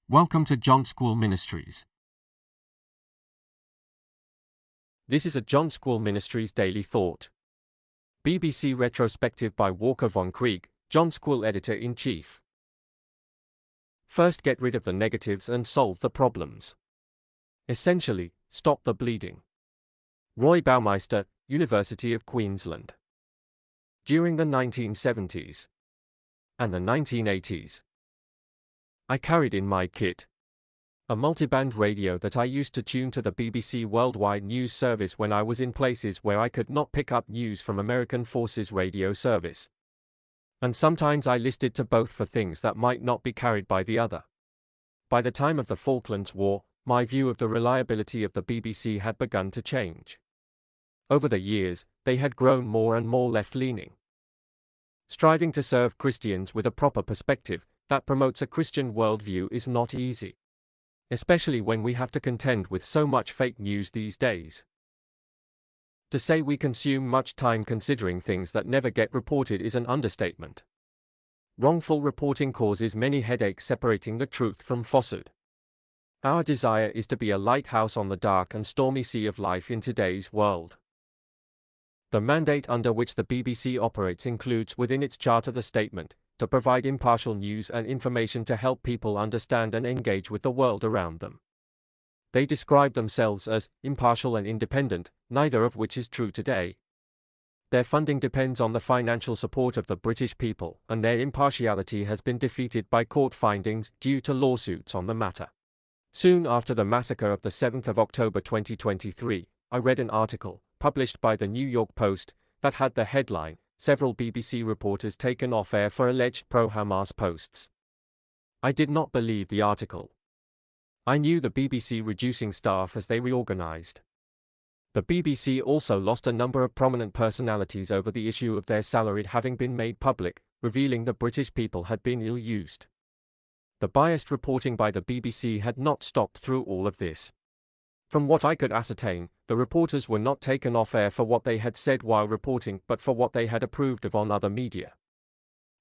Welcome to John School Ministries. This is a John School Ministries Daily Thought. BBC Retrospective by Walker von Krieg, John School Editor-in-Chief. First, get rid of the negatives and solve the problems. Essentially, stop the bleeding. Roy Baumeister, University of Queensland. During the 1970s and the 1980s, I carried in my kit a multiband radio that I used to tune to the BBC Worldwide News Service when I was in places where I could not pick up news from American Forces Radio Service. And sometimes I listed to both for things that might not be carried by the other. By the time of the Falklands War, my view of the reliability of the BBC had begun to change. Over the years, they had grown more and more left-leaning. Striving to serve Christians with a proper perspective that promotes a Christian worldview is not easy, especially when we have to contend with so much fake news these days. To say we consume much time considering things that never get reported is an understatement. Wrongful reporting causes many headaches separating the truth from falsehood. Our desire is to be a lighthouse on the dark and stormy sea of life in today's world. The mandate under which the BBC operates includes within its charter the statement to provide impartial news and information to help people understand and engage with the world around them. They describe themselves as impartial and independent, neither of which is true today. Their funding depends on the financial support of the British people, and their impartiality has been defeated by court findings due to lawsuits on the matter. Soon after the massacre of the 7th of October 2023, I read an article, published by the New York Post, that had the headline, "Several BBC reporters taken off air for alleged pro-Hamas posts." I did not believe the article. I knew the BBC reducing staff as they reorganized. The BBC also lost a number of prominent personalities over the issue of their salary having been made public, revealing the British people had been ill-used. The biased reporting by the BBC had not stopped through all of this. From what I could ascertain, the reporters were not taken off air for what they had said while reporting but for what they had approved of on other media.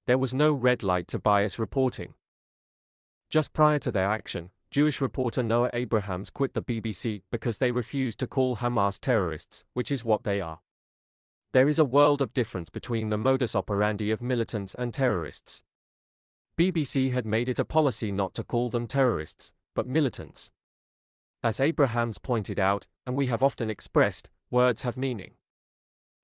There was no red light to bias reporting. Just prior to their action, Jewish reporter Noah Abrahams quit the BBC because they refused to call Hamas terrorists, which is what they are. There is a world of difference between the modus operandi of militants and terrorists. BBC had made it a policy not to call them terrorists, but militants. As Abrahams pointed out, and we have often expressed, words have meaning.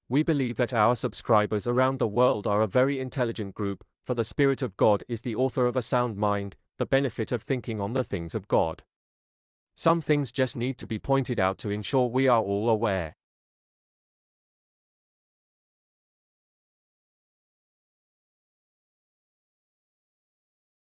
We believe that our subscribers around the world are a very intelligent group, for the Spirit of God is the author of a sound mind, the benefit of thinking on the things of God. Some things just need to be pointed out to ensure we are all aware.